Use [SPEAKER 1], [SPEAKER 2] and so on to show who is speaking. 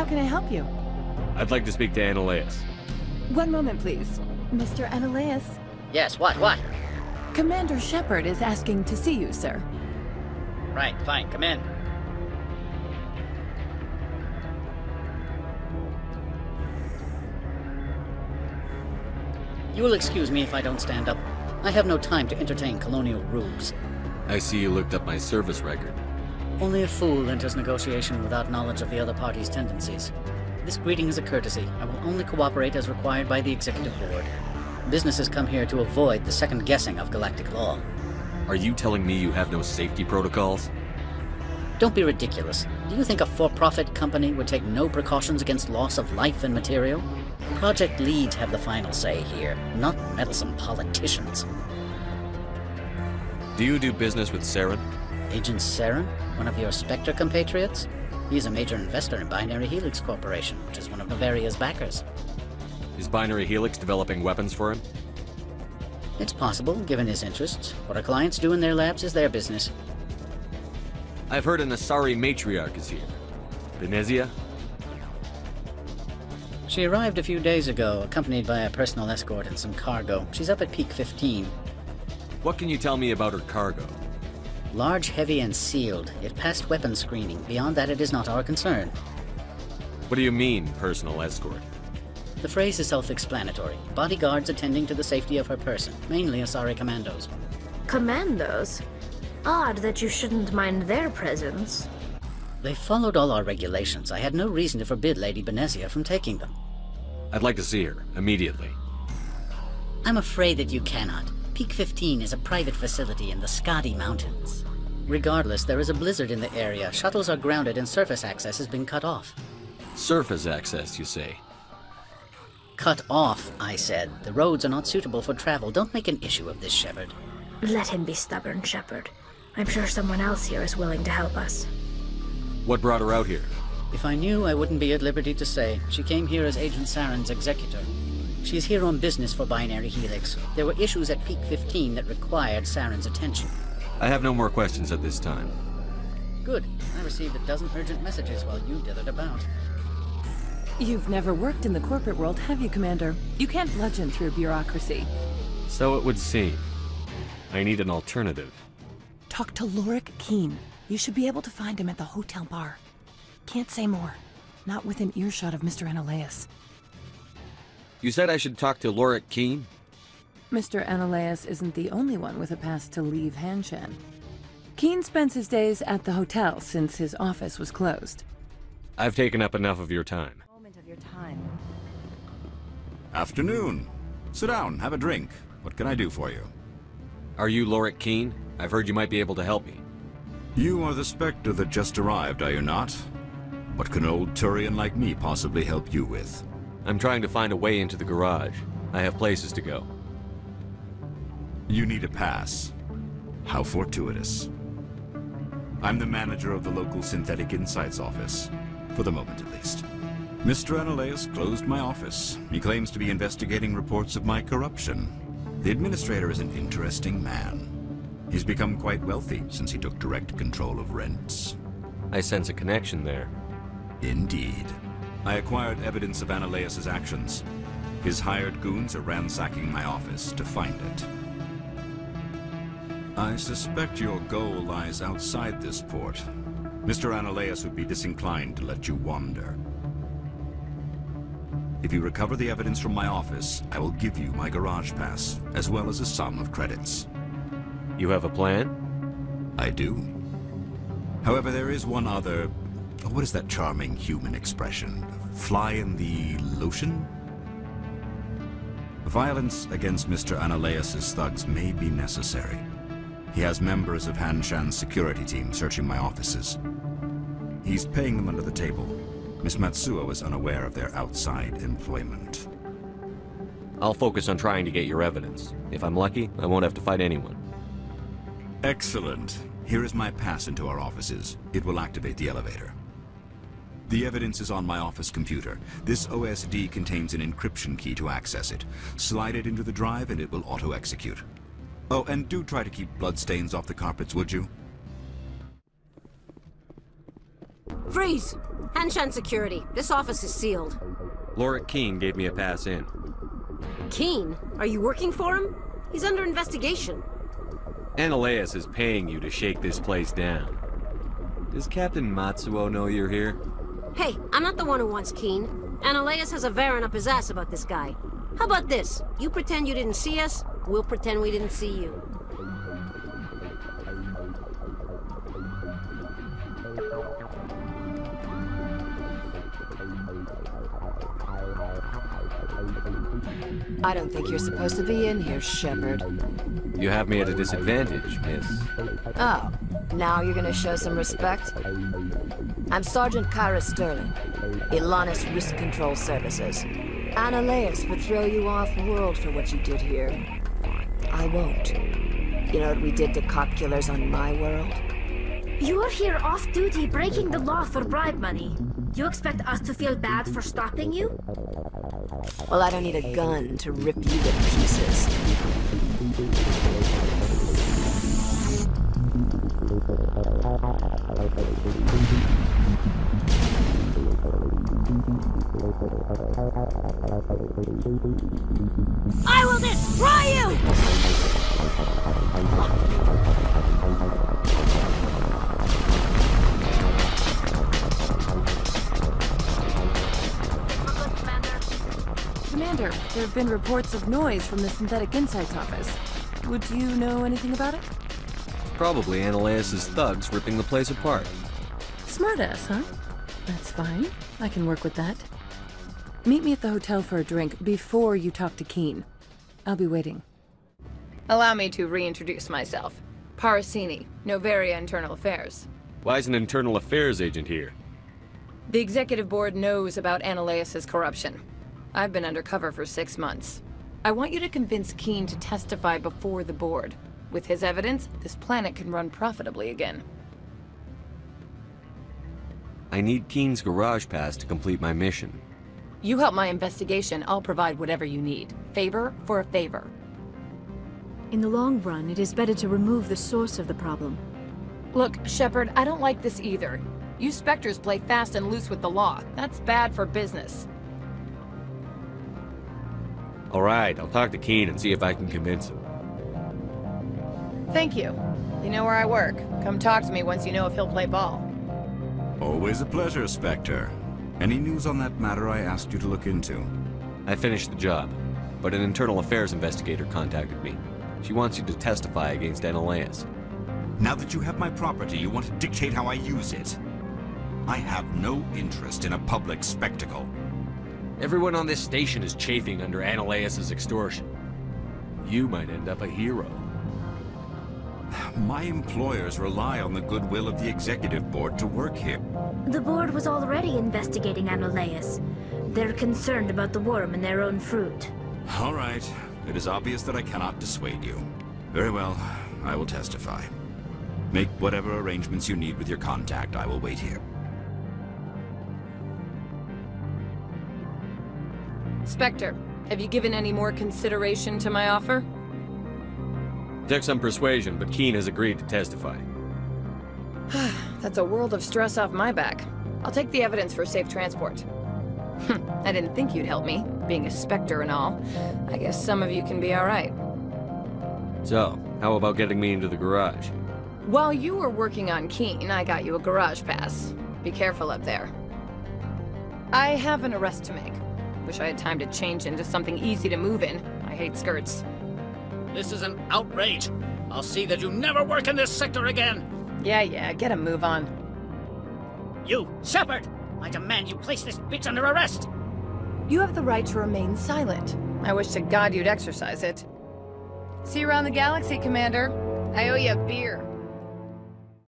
[SPEAKER 1] How can I help you?
[SPEAKER 2] I'd like to speak to Annaleus.
[SPEAKER 1] One moment, please. Mr. Annaleus.
[SPEAKER 3] Yes, what?
[SPEAKER 1] Commander Shepard is asking to see you, sir.
[SPEAKER 3] Right, fine, come in. You will excuse me if I don't stand up. I have no time to entertain colonial rubes.
[SPEAKER 2] I see you looked up my service record.
[SPEAKER 3] Only a fool enters negotiation without knowledge of the other party's tendencies. This greeting is a courtesy. I will only cooperate as required by the Executive Board. Businesses come here to avoid the second guessing of galactic law.
[SPEAKER 2] Are you telling me you have no safety protocols?
[SPEAKER 3] Don't be ridiculous. Do you think a for-profit company would take no precautions against loss of life and material? Project leads have the final say here, not meddlesome politicians.
[SPEAKER 2] Do you do business with Saren?
[SPEAKER 3] Agent Saren? One of your SPECTRE compatriots? He's a major investor in Binary Helix Corporation, which is one of Bavaria's backers.
[SPEAKER 2] Is Binary Helix developing weapons for him?
[SPEAKER 3] It's possible, given his interests. What our clients do in their labs is their business.
[SPEAKER 2] I've heard an Asari matriarch is here. Benezia?
[SPEAKER 3] She arrived a few days ago, accompanied by a personal escort and some cargo. She's up at Peak 15.
[SPEAKER 2] What can you tell me about her cargo?
[SPEAKER 3] Large, heavy, and sealed. It passed weapons screening. Beyond that, it is not our concern.
[SPEAKER 2] What do you mean, personal escort?
[SPEAKER 3] The phrase is self-explanatory. Bodyguards attending to the safety of her person, mainly Asari commandos.
[SPEAKER 4] Commandos? Odd that you shouldn't mind their presence.
[SPEAKER 3] They followed all our regulations. I had no reason to forbid Lady Benezia from taking them.
[SPEAKER 2] I'd like to see her, immediately.
[SPEAKER 3] I'm afraid that you cannot. Peak 15 is a private facility in the Skadi Mountains. Regardless, there is a blizzard in the area. Shuttles are grounded and surface access has been cut off.
[SPEAKER 2] Surface access, you say?
[SPEAKER 3] Cut off, I said. The roads are not suitable for travel. Don't make an issue of this, Shepard.
[SPEAKER 4] Let him be stubborn, Shepard. I'm sure someone else here is willing to help us.
[SPEAKER 2] What brought her out here?
[SPEAKER 3] If I knew, I wouldn't be at liberty to say. She came here as Agent Saren's executor. She's here on business for Binary Helix. There were issues at Peak 15 that required Saren's attention.
[SPEAKER 2] I have no more questions at this time.
[SPEAKER 3] Good. I received a dozen urgent messages while you dithered about.
[SPEAKER 1] You've never worked in the corporate world, have you, Commander? You can't bludgeon through bureaucracy.
[SPEAKER 2] So it would seem. I need an alternative.
[SPEAKER 1] Talk to Lorik Keen. You should be able to find him at the hotel bar. Can't say more. Not within earshot of Mr. Annaleus.
[SPEAKER 2] You said I should talk to Lorik Keen?
[SPEAKER 1] Mr. Annaleus isn't the only one with a pass to leave Hanshan. Keen spends his days at the hotel since his office was closed.
[SPEAKER 2] I've taken up enough of your time.
[SPEAKER 5] Afternoon. Sit down, have a drink. What can I do for you?
[SPEAKER 2] Are you Lorik Keen? I've heard you might be able to help me.
[SPEAKER 5] You are the Spectre that just arrived, are you not? What can old Turian like me possibly help you with?
[SPEAKER 2] I'm trying to find a way into the garage. I have places to go.
[SPEAKER 5] You need a pass. How fortuitous. I'm the manager of the local Synthetic Insights office. For the moment, at least. Mr. Annaleus closed my office. He claims to be investigating reports of my corruption. The administrator is an interesting man. He's become quite wealthy since he took direct control of rents.
[SPEAKER 2] I sense a connection there.
[SPEAKER 5] Indeed. I acquired evidence of Annaleus's actions. His hired goons are ransacking my office to find it. I suspect your goal lies outside this port. Mr. Annaleus would be disinclined to let you wander. If you recover the evidence from my office, I will give you my garage pass, as well as a sum of credits.
[SPEAKER 2] You have a plan?
[SPEAKER 5] I do. However, there is one other... What is that charming human expression? Fly in the lotion? Violence against Mr. Annaleus's thugs may be necessary. He has members of Hanshan's security team searching my offices. He's paying them under the table. Miss Matsuo is unaware of their outside employment.
[SPEAKER 2] I'll focus on trying to get your evidence. If I'm lucky, I won't have to fight anyone.
[SPEAKER 5] Excellent. Here is my pass into our offices. It will activate the elevator. The evidence is on my office computer. This OSD contains an encryption key to access it. Slide it into the drive and it will auto-execute. Oh, and do try to keep bloodstains off the carpets, would you?
[SPEAKER 6] Freeze! Hanshan security. This office is sealed.
[SPEAKER 2] Lorick Keene gave me a pass in.
[SPEAKER 6] Keene? Are you working for him? He's under investigation.
[SPEAKER 2] Analaeus is paying you to shake this place down. Does Captain Matsuo know you're here?
[SPEAKER 6] Hey, I'm not the one who wants Keene. Analaeus has a Varen up his ass about this guy. How about this? You pretend you didn't see us, we'll pretend we didn't see you.
[SPEAKER 7] I don't think you're supposed to be in here, Shepard.
[SPEAKER 2] You have me at a disadvantage, miss.
[SPEAKER 7] Oh, now you're gonna show some respect? I'm Sergeant Kyra Sterling, Ilanis Risk Control Services. Analaeus would throw you off-world for what you did here. I won't. You know what we did to cop killers on my world?
[SPEAKER 4] You are here off-duty breaking the law for bribe money. You expect us to feel bad for stopping you?
[SPEAKER 7] Well, I don't need a gun to rip you to pieces.
[SPEAKER 6] I will destroy you!
[SPEAKER 1] Commander, there have been reports of noise from the Synthetic Insights office. Would you know anything about it?
[SPEAKER 2] Probably Analaeus' thugs ripping the place apart.
[SPEAKER 1] Smartass, huh? That's fine. I can work with that. Meet me at the hotel for a drink before you talk to Keene. I'll be waiting.
[SPEAKER 8] Allow me to reintroduce myself. Parasini, Novaria Internal Affairs.
[SPEAKER 2] Why is an internal affairs agent here?
[SPEAKER 8] The executive board knows about Analaeus' corruption. I've been undercover for 6 months. I want you to convince Keene to testify before the board. With his evidence, this planet can run profitably again.
[SPEAKER 2] I need Keene's garage pass to complete my mission.
[SPEAKER 8] You help my investigation, I'll provide whatever you need. Favor for a favor.
[SPEAKER 9] In the long run, it is better to remove the source of the problem.
[SPEAKER 8] Look, Shepard, I don't like this either. You Spectres play fast and loose with the law. That's bad for business.
[SPEAKER 2] All right, I'll talk to Keene and see if I can convince him.
[SPEAKER 8] Thank you. You know where I work. Come talk to me once you know if he'll play ball.
[SPEAKER 5] Always a pleasure, Spectre. Any news on that matter I asked you to look into?
[SPEAKER 2] I finished the job, but an internal affairs investigator contacted me. She wants you to testify against Analaeus.
[SPEAKER 5] Now that you have my property, you want to dictate how I use it. I have no interest in a public spectacle.
[SPEAKER 2] Everyone on this station is chafing under Analaeus' extortion. You might end up a hero.
[SPEAKER 5] My employers rely on the goodwill of the executive board to work here.
[SPEAKER 4] The board was already investigating Analaeus. They're concerned about the worm in their own fruit.
[SPEAKER 5] All right. It is obvious that I cannot dissuade you. Very well. I will testify. Make whatever arrangements you need with your contact. I will wait here.
[SPEAKER 8] Spectre, have you given any more consideration to my offer?
[SPEAKER 2] Took some persuasion, but Keene has agreed to testify.
[SPEAKER 8] That's a world of stress off my back. I'll take the evidence for safe transport. I didn't think you'd help me, being a Spectre and all. I guess some of you can be alright.
[SPEAKER 2] So, how about getting me into the garage?
[SPEAKER 8] While you were working on Keene, I got you a garage pass. Be careful up there. I have an arrest to make. Wish I had time to change into something easy to move in. I hate skirts.
[SPEAKER 3] This is an outrage. I'll see that you never work in this sector again.
[SPEAKER 8] Yeah, get a move on.
[SPEAKER 3] You, Shepard! I demand you place this bitch under arrest!
[SPEAKER 8] You have the right to remain silent. I wish to God you'd exercise it. See you around the galaxy, Commander. I owe you a beer.